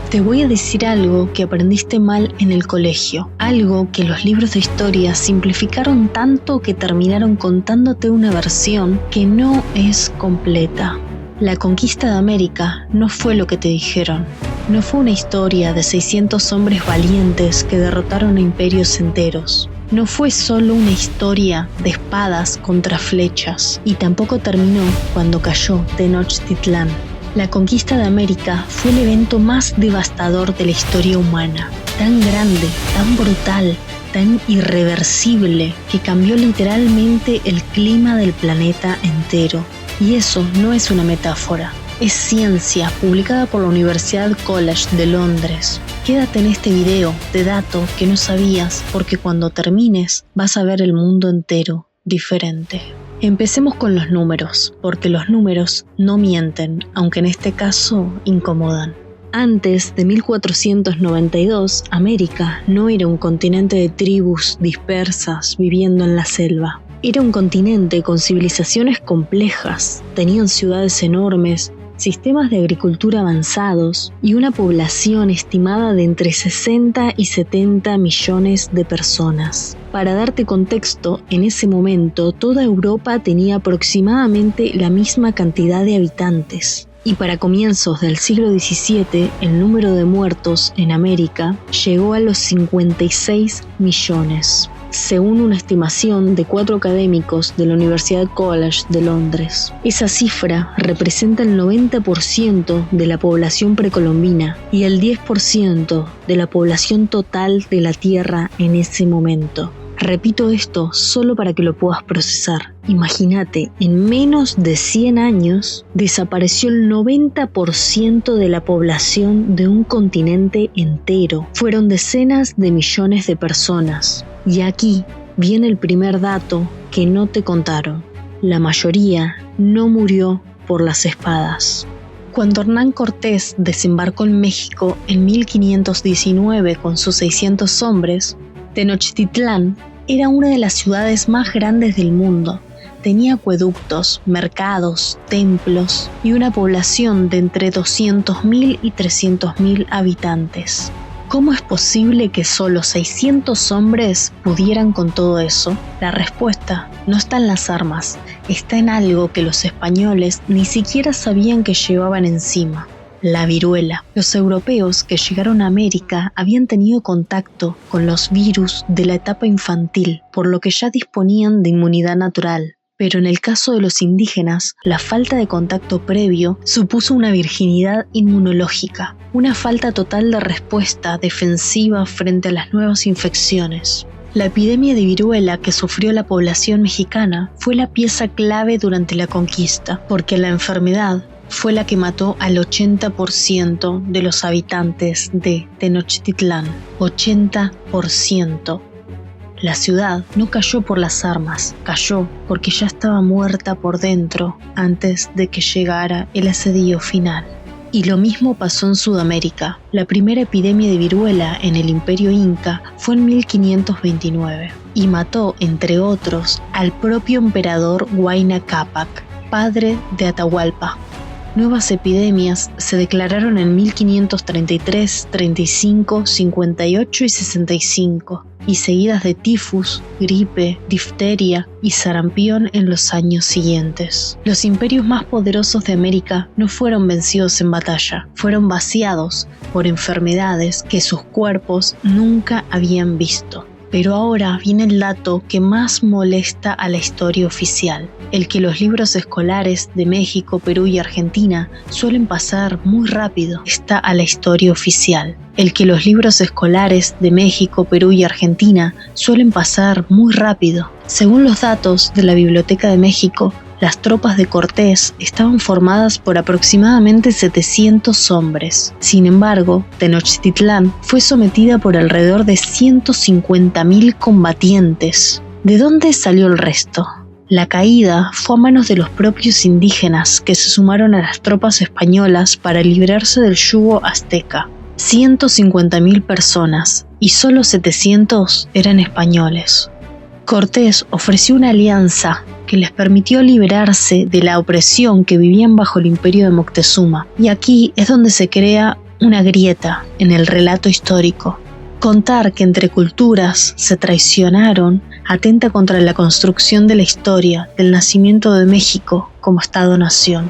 Te voy a decir algo que aprendiste mal en el colegio, algo que los libros de historia simplificaron tanto que terminaron contándote una versión que no es completa. La conquista de América no fue lo que te dijeron. No fue una historia de 600 hombres valientes que derrotaron a imperios enteros. No fue solo una historia de espadas contra flechas, y tampoco terminó cuando cayó Tenochtitlán. La conquista de América fue el evento más devastador de la historia humana, tan grande, tan brutal, tan irreversible, que cambió literalmente el clima del planeta entero. Y eso no es una metáfora, es ciencia publicada por la Universidad College de Londres. Quédate en este video de dato que no sabías, porque cuando termines vas a ver el mundo entero diferente. Empecemos con los números, porque los números no mienten, aunque en este caso incomodan. Antes de 1492, América no era un continente de tribus dispersas viviendo en la selva. Era un continente con civilizaciones complejas, tenían ciudades enormes, sistemas de agricultura avanzados y una población estimada de entre 60 y 70 millones de personas. Para darte contexto, en ese momento toda Europa tenía aproximadamente la misma cantidad de habitantes. Y para comienzos del siglo XVII, el número de muertos en América llegó a los 56 millones. Según una estimación de 4 académicos de la Universidad College de Londres. Esa cifra representa el 90% de la población precolombina y el 10% de la población total de la Tierra en ese momento. Repito esto solo para que lo puedas procesar. Imagínate, en menos de 100 años desapareció el 90% de la población de un continente entero. Fueron decenas de millones de personas. Y aquí viene el primer dato que no te contaron. La mayoría no murió por las espadas. Cuando Hernán Cortés desembarcó en México en 1519 con sus 600 hombres, Tenochtitlán era una de las ciudades más grandes del mundo. Tenía acueductos, mercados, templos y una población de entre 200.000 y 300.000 habitantes. ¿Cómo es posible que solo 600 hombres pudieran con todo eso? La respuesta no está en las armas, está en algo que los españoles ni siquiera sabían que llevaban encima: la viruela. Los europeos que llegaron a América habían tenido contacto con los virus de la etapa infantil, por lo que ya disponían de inmunidad natural. Pero en el caso de los indígenas, la falta de contacto previo supuso una virginidad inmunológica, una falta total de respuesta defensiva frente a las nuevas infecciones. La epidemia de viruela que sufrió la población mexicana fue la pieza clave durante la conquista, porque la enfermedad fue la que mató al 80% de los habitantes de Tenochtitlán. 80%. La ciudad no cayó por las armas, cayó porque ya estaba muerta por dentro antes de que llegara el asedio final. Y lo mismo pasó en Sudamérica. La primera epidemia de viruela en el Imperio Inca fue en 1529 y mató, entre otros, al propio emperador Huayna Cápac, padre de Atahualpa. Nuevas epidemias se declararon en 1533, 35, 58 y 65, y seguidas de tifus, gripe, difteria y sarampión en los años siguientes. Los imperios más poderosos de América no fueron vencidos en batalla, fueron vaciados por enfermedades que sus cuerpos nunca habían visto. Pero ahora viene el dato que más molesta a la historia oficial, el que los libros escolares de México, Perú y Argentina suelen pasar muy rápido. Está a la historia oficial. El que los libros escolares de México, Perú y Argentina suelen pasar muy rápido. Según los datos de la Biblioteca de México, las tropas de Cortés estaban formadas por aproximadamente 700 hombres. Sin embargo, Tenochtitlán fue sometida por alrededor de 150.000 combatientes. ¿De dónde salió el resto? La caída fue a manos de los propios indígenas que se sumaron a las tropas españolas para librarse del yugo azteca. 150.000 personas y solo 700 eran españoles. Cortés ofreció una alianza que les permitió liberarse de la opresión que vivían bajo el imperio de Moctezuma. Y aquí es donde se crea una grieta en el relato histórico. Contar que entre culturas se traicionaron atenta contra la construcción de la historia del nacimiento de México como Estado-nación.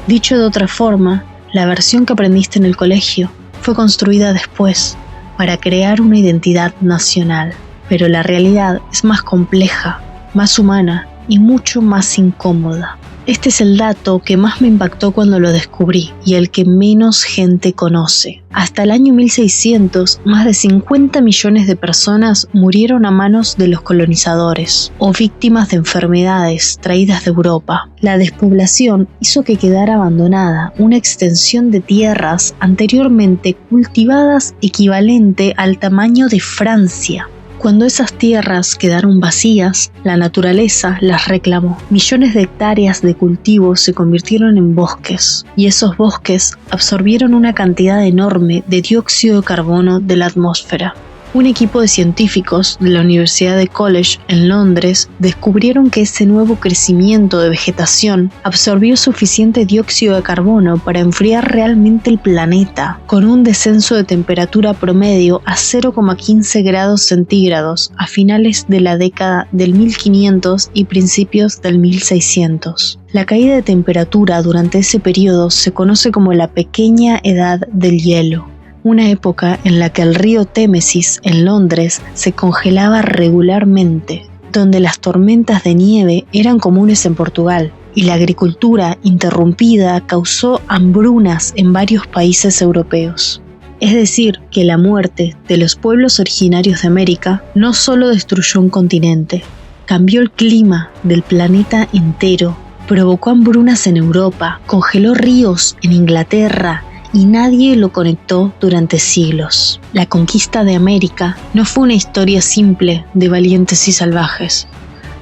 Dicho de otra forma, la versión que aprendiste en el colegio fue construida después para crear una identidad nacional. Pero la realidad es más compleja, más humana y mucho más incómoda. Este es el dato que más me impactó cuando lo descubrí y el que menos gente conoce. Hasta el año 1600, más de 50 millones de personas murieron a manos de los colonizadores o víctimas de enfermedades traídas de Europa. La despoblación hizo que quedara abandonada una extensión de tierras anteriormente cultivadas equivalente al tamaño de Francia. Cuando esas tierras quedaron vacías, la naturaleza las reclamó. Millones de hectáreas de cultivos se convirtieron en bosques, y esos bosques absorbieron una cantidad enorme de dióxido de carbono de la atmósfera. Un equipo de científicos de la Universidad de College en Londres descubrieron que ese nuevo crecimiento de vegetación absorbió suficiente dióxido de carbono para enfriar realmente el planeta, con un descenso de temperatura promedio a 0,15 grados centígrados a finales de la década del 1500 y principios del 1600. La caída de temperatura durante ese periodo se conoce como la Pequeña Edad del Hielo. Una época en la que el río Támesis en Londres se congelaba regularmente, donde las tormentas de nieve eran comunes en Portugal, y la agricultura interrumpida causó hambrunas en varios países europeos. Es decir, que la muerte de los pueblos originarios de América no solo destruyó un continente, cambió el clima del planeta entero, provocó hambrunas en Europa, congeló ríos en Inglaterra, y nadie lo conectó durante siglos. La conquista de América no fue una historia simple de valientes y salvajes.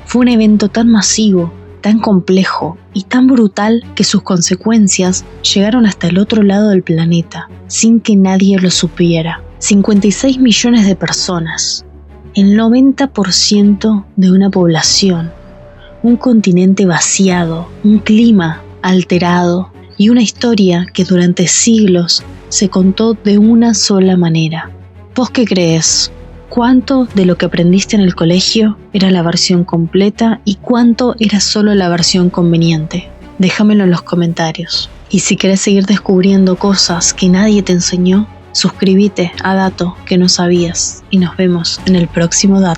Fue un evento tan masivo, tan complejo y tan brutal que sus consecuencias llegaron hasta el otro lado del planeta, sin que nadie lo supiera. 56 millones de personas, el 90% de una población, un continente vaciado, un clima alterado, y una historia que durante siglos se contó de una sola manera. ¿Vos qué crees? ¿Cuánto de lo que aprendiste en el colegio era la versión completa y cuánto era solo la versión conveniente? Déjamelo en los comentarios. Y si querés seguir descubriendo cosas que nadie te enseñó, suscríbete a Dato que no sabías y nos vemos en el próximo Dato.